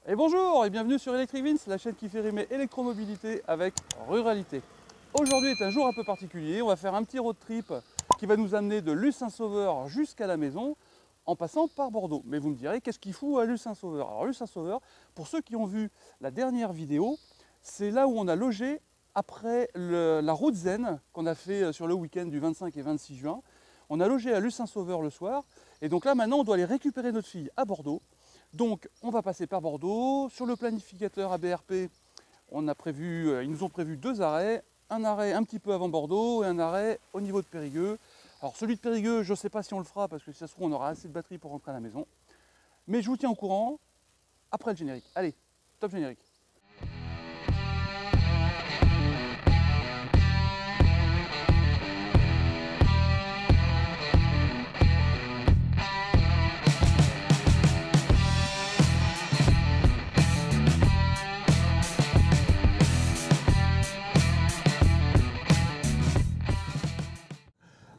Et bonjour et bienvenue sur Electric Vince, la chaîne qui fait rimer électromobilité avec ruralité. Aujourd'hui est un jour un peu particulier, on va faire un petit road trip qui va nous amener de Luce-Saint-Sauveur jusqu'à la maison en passant par Bordeaux. Mais vous me direz, qu'est-ce qu'il fout à Luce-Saint-Sauveur? Alors Luce-Saint-Sauveur, pour ceux qui ont vu la dernière vidéo, c'est là où on a logé après la route zen qu'on a fait sur le week-end du 25 et 26 juin. On a logé à Luce-Saint-Sauveur le soir et donc là maintenant on doit aller récupérer notre fille à Bordeaux. Donc on va passer par Bordeaux. Sur le planificateur ABRP, ils nous ont prévu deux arrêts. Un arrêt un petit peu avant Bordeaux et un arrêt au niveau de Périgueux. Alors celui de Périgueux, je ne sais pas si on le fera parce que si ça se trouve on aura assez de batterie pour rentrer à la maison. Mais je vous tiens au courant après le générique. Allez, top générique.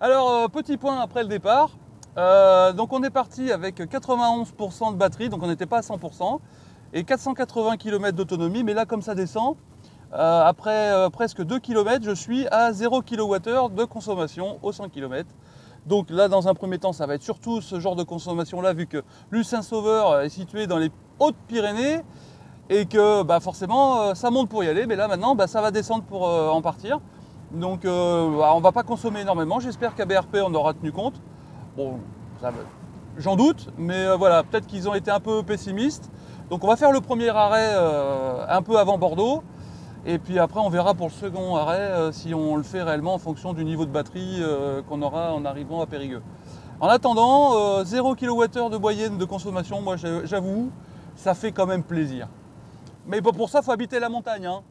Alors, petit point après le départ. Donc on est parti avec 91% de batterie, donc on n'était pas à 100%, et 480 km d'autonomie, mais là comme ça descend, après presque 2 km, je suis à 0 kWh de consommation au 100 km. Donc là dans un premier temps, ça va être surtout ce genre de consommation là, vu que Luce-Saint-Sauveur est situé dans les Hautes-Pyrénées, et que forcément ça monte pour y aller, mais là maintenant ça va descendre pour en partir. Donc on ne va pas consommer énormément, j'espère qu'à BRP on aura tenu compte. Bon, j'en doute, mais voilà, peut-être qu'ils ont été un peu pessimistes. Donc on va faire le premier arrêt un peu avant Bordeaux, et puis après on verra pour le second arrêt si on le fait réellement en fonction du niveau de batterie qu'on aura en arrivant à Périgueux. En attendant, 0 kWh de moyenne de consommation, moi j'avoue, ça fait quand même plaisir. Mais bon, pour ça, il faut habiter la montagne, hein.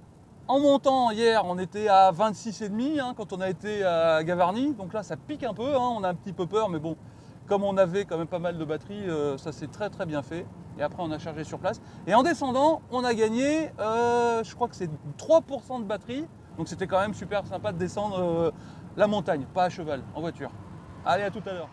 En montant hier, on était à 26,5 quand on a été à Gavarnie. Donc là, ça pique un peu, hein, on a un petit peu peur. Mais bon, comme on avait quand même pas mal de batterie, ça s'est très très bien fait. Et après, on a chargé sur place. Et en descendant, on a gagné, je crois que c'est 3% de batterie. Donc c'était quand même super sympa de descendre la montagne, pas à cheval, en voiture. Allez, à tout à l'heure.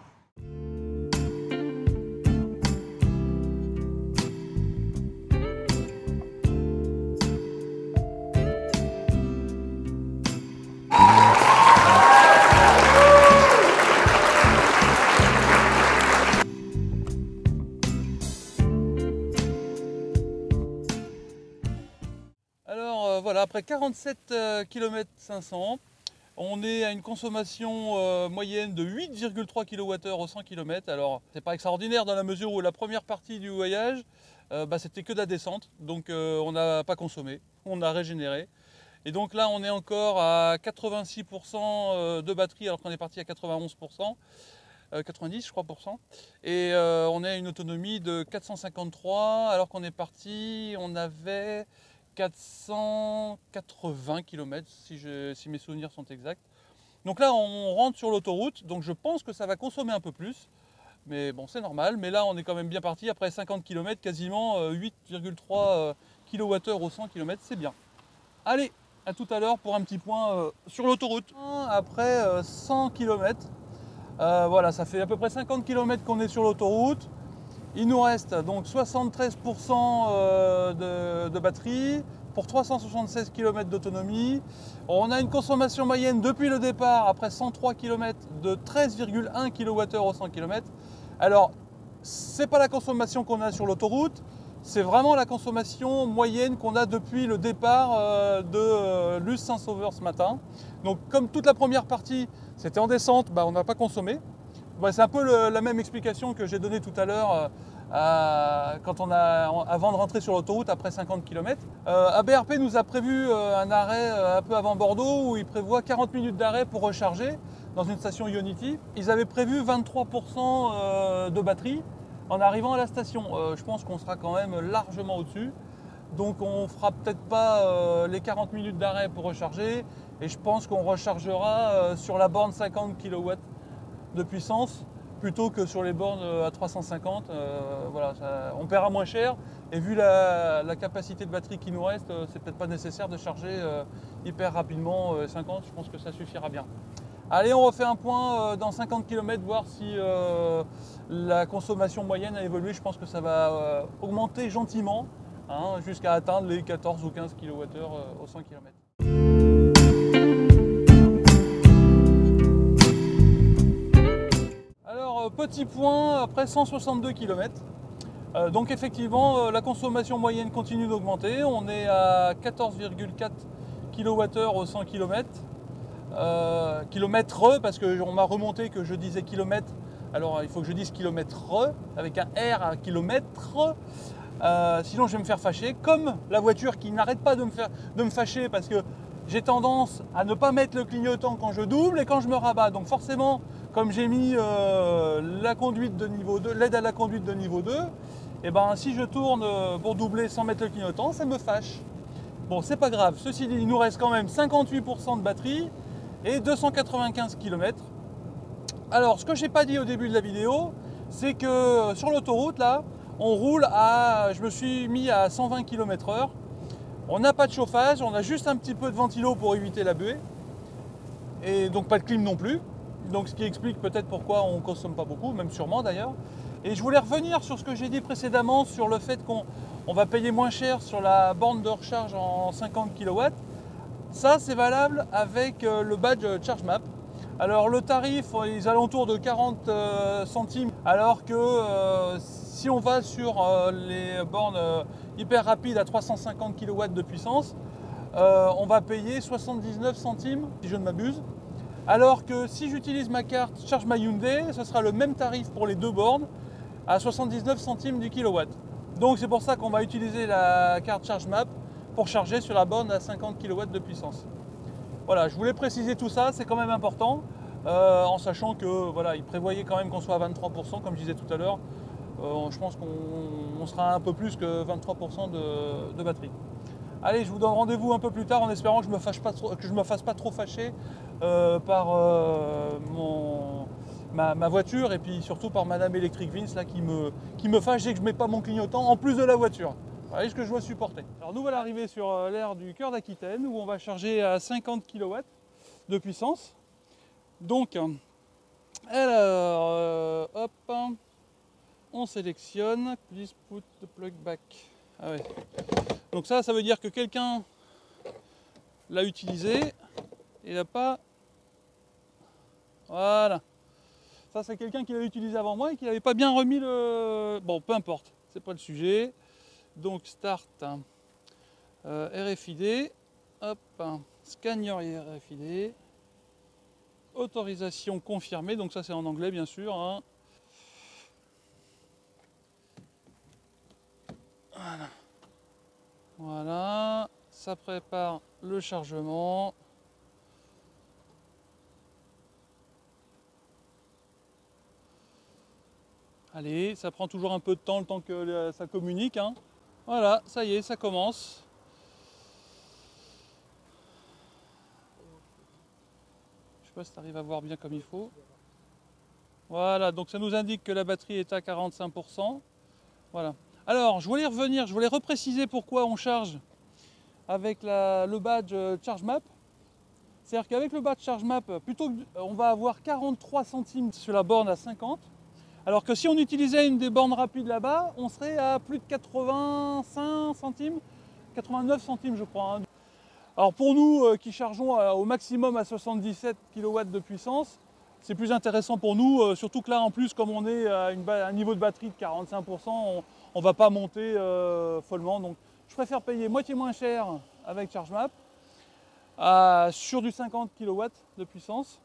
Voilà, après 47 km 500, on est à une consommation moyenne de 8,3 kWh au 100 km. Alors, c'est pas extraordinaire dans la mesure où la première partie du voyage, c'était que de la descente. Donc, on n'a pas consommé, on a régénéré. Et donc là, on est encore à 86% de batterie alors qu'on est parti à 91%. 90 je crois %. Et on est à une autonomie de 453 alors qu'on est parti, on avait 480 km si mes souvenirs sont exacts. Donc là on rentre sur l'autoroute, donc je pense que ça va consommer un peu plus. Mais bon, c'est normal, mais là on est quand même bien parti après 50 km, quasiment 8,3 kWh au 100 km, c'est bien. Allez, à tout à l'heure pour un petit point sur l'autoroute. Après 100 km, voilà, ça fait à peu près 50 km qu'on est sur l'autoroute. Il nous reste donc 73% de batterie pour 376 km d'autonomie. On a une consommation moyenne depuis le départ, après 103 km, de 13,1 kWh au 100 km. Alors, ce n'est pas la consommation qu'on a sur l'autoroute, c'est vraiment la consommation moyenne qu'on a depuis le départ de Luce-Saint-Sauveur ce matin. Donc, comme toute la première partie, c'était en descente, on n'a pas consommé. C'est un peu la même explication que j'ai donnée tout à l'heure avant de rentrer sur l'autoroute après 50 km. ABRP nous a prévu un arrêt un peu avant Bordeaux où il prévoit 40 minutes d'arrêt pour recharger dans une station Ionity. Ils avaient prévu 23% de batterie en arrivant à la station. Je pense qu'on sera quand même largement au-dessus. Donc on fera peut-être pas les 40 minutes d'arrêt pour recharger et je pense qu'on rechargera sur la borne 50 kW de puissance plutôt que sur les bornes à 350. Voilà, on paiera moins cher et vu la capacité de batterie qui nous reste, c'est peut-être pas nécessaire de charger hyper rapidement 50, je pense que ça suffira bien. Allez, on refait un point dans 50 km, voir si la consommation moyenne a évolué. Je pense que ça va augmenter gentiment hein, jusqu'à atteindre les 14 ou 15 kWh au 100 km. Alors, petit point, après 162 km. Donc effectivement, la consommation moyenne continue d'augmenter. On est à 14,4 kWh au 100 km. Kilomètre, parce qu'on m'a remonté que je disais kilomètre. Alors il faut que je dise kilomètre avec un R à kilomètre. Sinon je vais me faire fâcher. Comme la voiture qui n'arrête pas de me fâcher parce que j'ai tendance à ne pas mettre le clignotant quand je double et quand je me rabats. Donc forcément, comme j'ai mis la conduite de niveau 2, l'aide à la conduite de niveau 2, et ben si je tourne pour doubler sans mettre le clignotant, ça me fâche. Bon, c'est pas grave. Ceci dit, il nous reste quand même 58% de batterie et 295 km. Alors, ce que je n'ai pas dit au début de la vidéo, c'est que sur l'autoroute, là, on roule à... Je me suis mis à 120 km/h. On n'a pas de chauffage, on a juste un petit peu de ventilo pour éviter la buée. Et donc pas de clim non plus. Donc ce qui explique peut-être pourquoi on ne consomme pas beaucoup, même sûrement d'ailleurs. Et je voulais revenir sur ce que j'ai dit précédemment, sur le fait qu'on va payer moins cher sur la borne de recharge en 50 kW. Ça, c'est valable avec le badge ChargeMap. Alors le tarif, il est alentours de 40 centimes, alors que si on va sur les bornes hyper rapides à 350 kW de puissance, on va payer 79 centimes, si je ne m'abuse. Alors que si j'utilise ma carte Charge My Hyundai, ce sera le même tarif pour les deux bornes, à 79 centimes du kilowatt. Donc c'est pour ça qu'on va utiliser la carte ChargeMap pour charger sur la borne à 50 kW de puissance. Voilà, je voulais préciser tout ça, c'est quand même important, en sachant que voilà, il prévoyait quand même qu'on soit à 23%, comme je disais tout à l'heure. Je pense qu'on sera un peu plus que 23% de batterie. Allez, je vous donne rendez-vous un peu plus tard en espérant que je ne me fasse pas trop fâcher par ma voiture et puis surtout par Madame Electric Vince là, qui me fâche dès que je ne mets pas mon clignotant en plus de la voiture. Voilà ce que je dois supporter. Alors nous voilà arrivés sur l'aire du cœur d'Aquitaine où on va charger à 50 kW de puissance. Donc, alors, hop, on sélectionne, please put the plug back. Ah ouais. Donc ça veut dire que quelqu'un l'a utilisé et n'a pas... Voilà. Ça c'est quelqu'un qui l'a utilisé avant moi et qui n'avait pas bien remis le... Bon, peu importe, c'est pas le sujet. Donc start, RFID, hop, scan your RFID, autorisation confirmée, donc ça c'est en anglais bien sûr. Hein. Voilà. Voilà, ça prépare le chargement. Allez, ça prend toujours un peu de temps le temps que ça communique. Hein. Voilà, ça y est, ça commence. Je sais pas si tu arrives à voir bien comme il faut. Voilà, donc ça nous indique que la batterie est à 45%. Voilà. Alors, je voulais revenir, je voulais repréciser pourquoi on charge avec le badge ChargeMap. C'est-à-dire qu'avec le badge ChargeMap, plutôt on va avoir 43 centimes sur la borne à 50, alors que si on utilisait une des bornes rapides là-bas, on serait à plus de 85 centimes, 89 centimes je crois. Hein. Alors pour nous qui chargeons au maximum à 77 kW de puissance, c'est plus intéressant pour nous, surtout que là en plus comme on est à un niveau de batterie de 45%, on ne va pas monter follement. Donc je préfère payer moitié moins cher avec ChargeMap sur du 50 kW de puissance.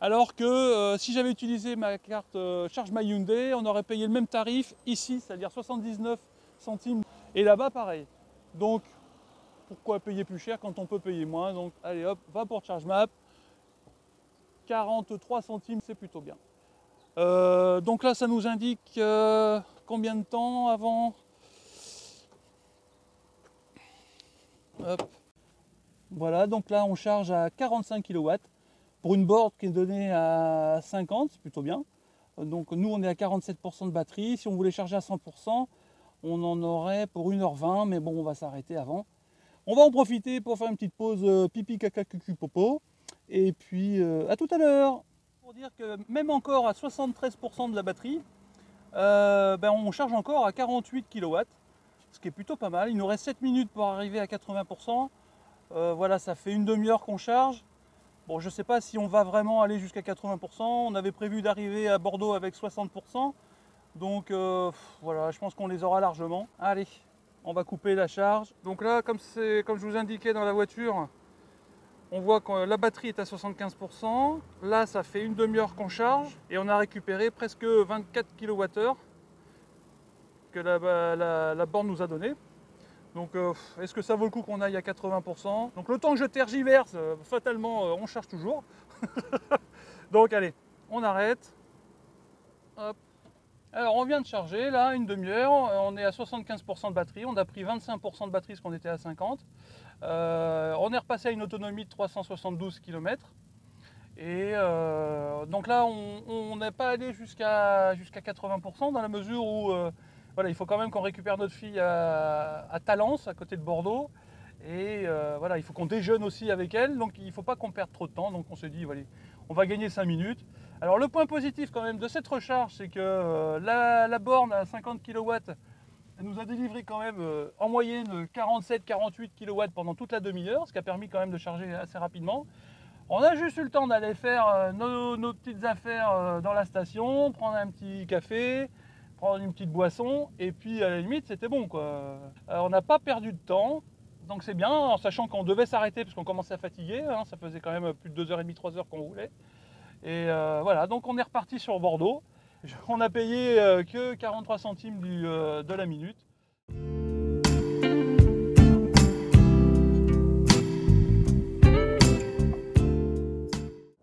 Alors que si j'avais utilisé ma carte Charge My Hyundai, on aurait payé le même tarif ici, c'est-à-dire 79 centimes. Et là-bas pareil. Donc pourquoi payer plus cher quand on peut payer moins? Donc allez hop, va pour ChargeMap. 43 centimes, c'est plutôt bien. Donc là, ça nous indique combien de temps avant. Hop. Voilà, donc là, on charge à 45 kW pour une board qui est donnée à 50, c'est plutôt bien. Donc nous, on est à 47% de batterie. Si on voulait charger à 100%, on en aurait pour 1h20, mais bon, on va s'arrêter avant. On va en profiter pour faire une petite pause pipi, caca, cucu, popo. Et puis à tout à l'heure. Pour dire que même encore à 73% de la batterie, on charge encore à 48 kW. ce qui est plutôt pas mal. Il nous reste 7 minutes pour arriver à 80%. Voilà, ça fait une demi-heure qu'on charge. Bon, je ne sais pas si on va vraiment aller jusqu'à 80%. On avait prévu d'arriver à Bordeaux avec 60%. Donc voilà, je pense qu'on les aura largement. Allez, on va couper la charge. Donc là, comme je vous indiquais dans la voiture, on voit que la batterie est à 75%. Là, ça fait une demi-heure qu'on charge et on a récupéré presque 24 kWh que la borne nous a donné. Donc est-ce que ça vaut le coup qu'on aille à 80%? Donc le temps que je tergiverse, fatalement, on charge toujours. Donc allez, on arrête. Hop. Alors on vient de charger, là, une demi-heure, on est à 75% de batterie, on a pris 25% de batterie parce qu'on était à 50. On est repassé à une autonomie de 372 km. Et donc là, on n'est pas allé jusqu'à 80% dans la mesure où voilà, il faut quand même qu'on récupère notre fille à Talence, à côté de Bordeaux. Et voilà, il faut qu'on déjeune aussi avec elle, donc il ne faut pas qu'on perde trop de temps. Donc on s'est dit, voilà, on va gagner 5 minutes. Alors le point positif quand même de cette recharge, c'est que la borne à 50 kW, elle nous a délivré quand même en moyenne 47-48 kW pendant toute la demi-heure, ce qui a permis quand même de charger assez rapidement. On a juste eu le temps d'aller faire nos petites affaires dans la station, prendre un petit café, prendre une petite boisson, et puis à la limite c'était bon quoi. On n'a pas perdu de temps, donc c'est bien, en sachant qu'on devait s'arrêter parce qu'on commençait à fatiguer, hein, ça faisait quand même plus de 2h30, 3h qu'on roulait. Et voilà, donc on est reparti sur Bordeaux. On a payé que 43 centimes de la minute.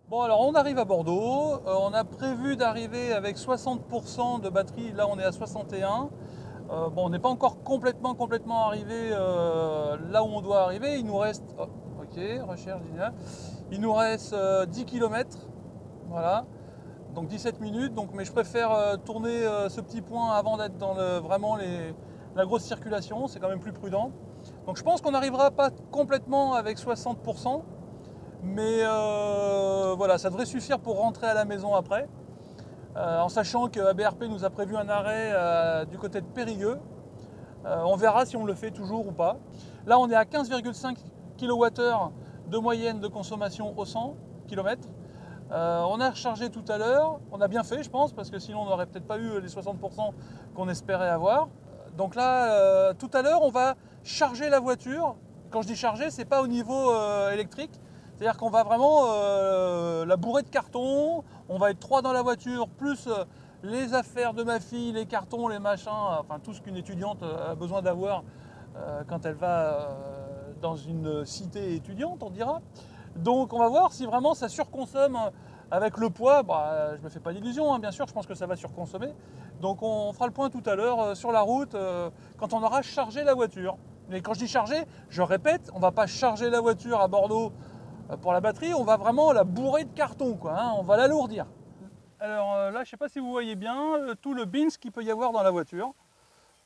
Bon alors on arrive à Bordeaux, on a prévu d'arriver avec 60% de batterie, là on est à 61. Bon, on n'est pas encore complètement arrivé là où on doit arriver, il nous reste, oh, ok, recherche, il nous reste 10 km, voilà, donc 17 minutes, donc, mais je préfère tourner ce petit point avant d'être dans vraiment la grosse circulation, c'est quand même plus prudent. Donc je pense qu'on n'arrivera pas complètement avec 60%, mais voilà, ça devrait suffire pour rentrer à la maison après. En sachant que ABRP nous a prévu un arrêt du côté de Périgueux. On verra si on le fait toujours ou pas. Là, on est à 15,5 kWh de moyenne de consommation au 100 km. On a rechargé tout à l'heure. On a bien fait, je pense, parce que sinon on n'aurait peut-être pas eu les 60% qu'on espérait avoir. Donc là, tout à l'heure, on va charger la voiture. Quand je dis charger, c'est pas au niveau électrique. C'est-à-dire qu'on va vraiment la bourrer de cartons, on va être 3 dans la voiture, plus les affaires de ma fille, les cartons, les machins, enfin tout ce qu'une étudiante a besoin d'avoir quand elle va dans une cité étudiante, on dira. Donc on va voir si vraiment ça surconsomme avec le poids. Bah, je ne me fais pas d'illusions, hein, bien sûr, je pense que ça va surconsommer. Donc on fera le point tout à l'heure sur la route quand on aura chargé la voiture. Mais quand je dis charger, je répète, on ne va pas charger la voiture à Bordeaux pour la batterie, on va vraiment la bourrer de carton, quoi, hein, on va l'alourdir. Alors là, je ne sais pas si vous voyez bien tout le bins qu'il peut y avoir dans la voiture.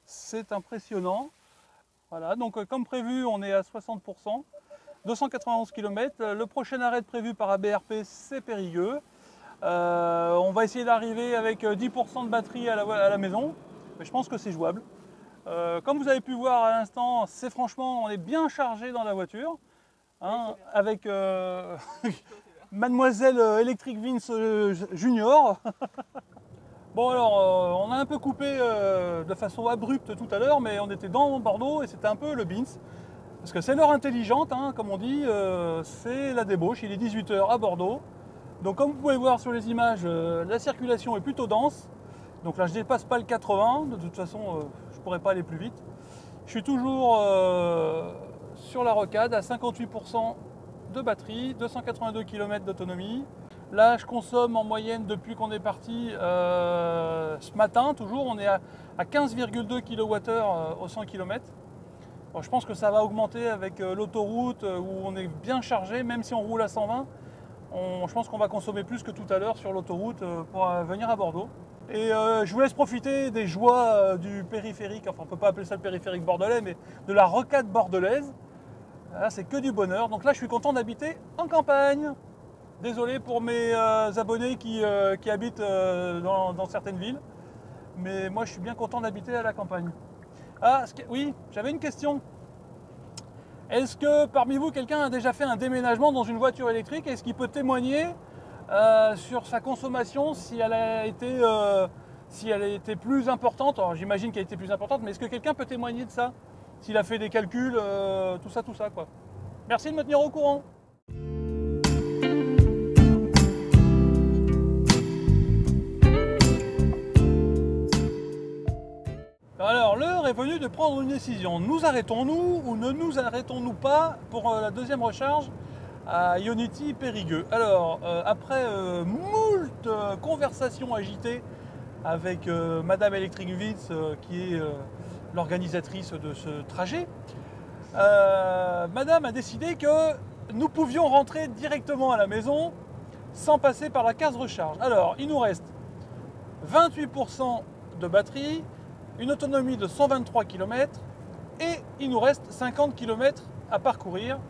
C'est impressionnant. Voilà, donc comme prévu, on est à 60%, 291 km. Le prochain arrêt prévu par ABRP, c'est Périgueux. On va essayer d'arriver avec 10% de batterie à la maison, mais je pense que c'est jouable. Comme vous avez pu voir à l'instant, c'est franchement, on est bien chargé dans la voiture. Hein, avec Mademoiselle Electric Vince Junior. Bon alors, on a un peu coupé de façon abrupte tout à l'heure, mais on était dans Bordeaux et c'était un peu le Beans. Parce que c'est l'heure intelligente, hein, comme on dit, c'est la débauche, il est 18 h à Bordeaux. Donc comme vous pouvez voir sur les images, la circulation est plutôt dense. Donc là je ne dépasse pas le 80, de toute façon je ne pourrais pas aller plus vite. Je suis toujours sur la rocade à 58% de batterie, 282 km d'autonomie. Là, je consomme en moyenne depuis qu'on est parti ce matin, toujours, on est à 15,2 kWh au 100 km. Bon, je pense que ça va augmenter avec l'autoroute où on est bien chargé, même si on roule à 120. Je pense qu'on va consommer plus que tout à l'heure sur l'autoroute pour venir à Bordeaux. Et je vous laisse profiter des joies du périphérique, enfin on ne peut pas appeler ça le périphérique bordelais, mais de la rocade bordelaise. Là, c'est que du bonheur. Donc là, je suis content d'habiter en campagne. Désolé pour mes abonnés qui habitent dans certaines villes. Mais moi, je suis bien content d'habiter à la campagne. Ah, oui, j'avais une question. Est-ce que parmi vous, quelqu'un a déjà fait un déménagement dans une voiture électrique? Est-ce qu'il peut témoigner sur sa consommation si elle a été plus importante? Alors j'imagine qu'elle a été plus importante, mais est-ce que quelqu'un peut témoigner de ça? S'il a fait des calculs, tout ça quoi. Merci de me tenir au courant. Alors l'heure est venue de prendre une décision. Nous arrêtons-nous ou ne nous arrêtons-nous pas pour la deuxième recharge à Ionity Périgueux? Alors après moult conversations agitées avec Madame Electric Vince qui est l'organisatrice de ce trajet, Madame a décidé que nous pouvions rentrer directement à la maison sans passer par la case recharge. Alors il nous reste 28% de batterie, une autonomie de 123 km et il nous reste 50 km à parcourir.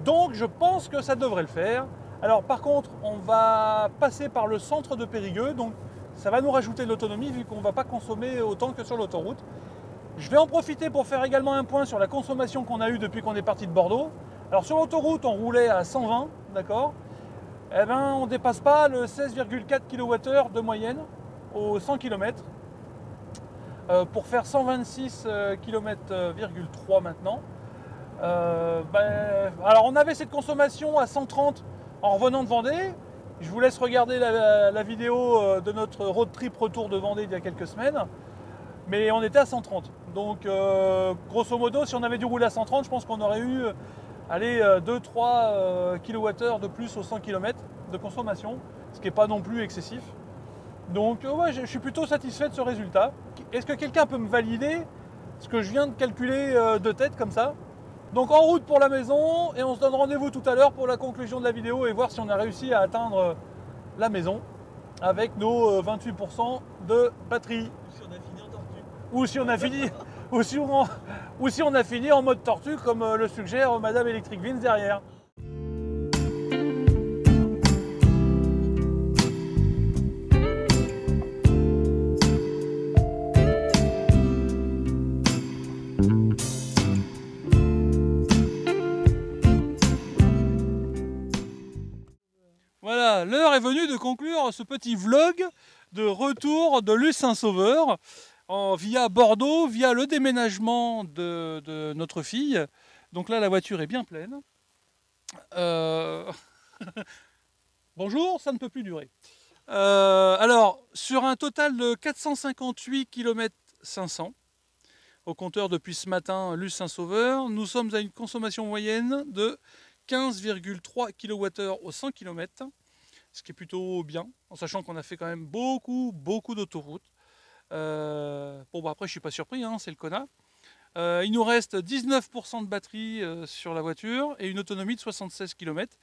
Donc je pense que ça devrait le faire. Alors par contre, on va passer par le centre de Périgueux, donc ça va nous rajouter de l'autonomie vu qu'on ne va pas consommer autant que sur l'autoroute. Je vais en profiter pour faire également un point sur la consommation qu'on a eue depuis qu'on est parti de Bordeaux. Alors sur l'autoroute, on roulait à 120, d'accord? Eh ben, on ne dépasse pas le 16,4 kWh de moyenne aux 100 km. Pour faire 126 km,3 maintenant. Alors on avait cette consommation à 130 en revenant de Vendée. Je vous laisse regarder la vidéo de notre road trip retour de Vendée il y a quelques semaines. Mais on était à 130. Donc grosso modo, si on avait dû rouler à 130, je pense qu'on aurait eu 2-3 kWh de plus aux 100 km de consommation, ce qui n'est pas non plus excessif. Donc ouais, je suis plutôt satisfait de ce résultat. Est-ce que quelqu'un peut me valider ce que je viens de calculer de tête comme ça? Donc en route pour la maison et on se donne rendez-vous tout à l'heure pour la conclusion de la vidéo et voir si on a réussi à atteindre la maison avec nos 28% de batterie. Ou si on a fini en tortue. Ou si on a fini en mode tortue comme le suggère Madame Electric Vince derrière. Voilà, l'heure est venue de conclure ce petit vlog de retour de Luz Saint-Sauveur via Bordeaux, via le déménagement de notre fille. Donc là, la voiture est bien pleine. Bonjour, ça ne peut plus durer. Alors, sur un total de 458 km 500 au compteur depuis ce matin, Luz Saint-Sauveur, nous sommes à une consommation moyenne de 15,3 kWh au 100 km, ce qui est plutôt bien, en sachant qu'on a fait quand même beaucoup d'autoroutes. Bon, bah après, je ne suis pas surpris, hein, c'est le Kona. Il nous reste 19% de batterie sur la voiture et une autonomie de 76 km.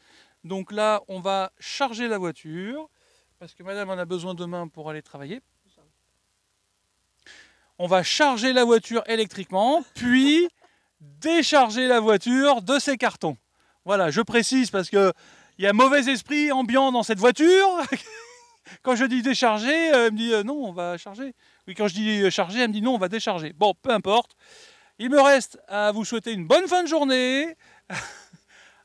Donc là, on va charger la voiture, parce que madame en a besoin demain pour aller travailler. On va charger la voiture électriquement, puis décharger la voiture de ses cartons. Voilà, je précise parce qu'il y a mauvais esprit ambiant dans cette voiture. Quand je dis décharger, elle me dit non, on va charger. Oui, quand je dis charger, elle me dit non, on va décharger. Bon, peu importe. Il me reste à vous souhaiter une bonne fin de journée,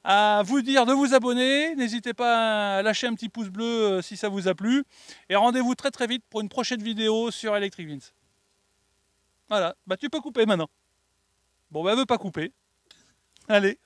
à vous dire de vous abonner. N'hésitez pas à lâcher un petit pouce bleu si ça vous a plu. Et rendez-vous très vite pour une prochaine vidéo sur Electric Vince. Voilà, bah tu peux couper maintenant. Bon, bah elle veut pas couper. Allez.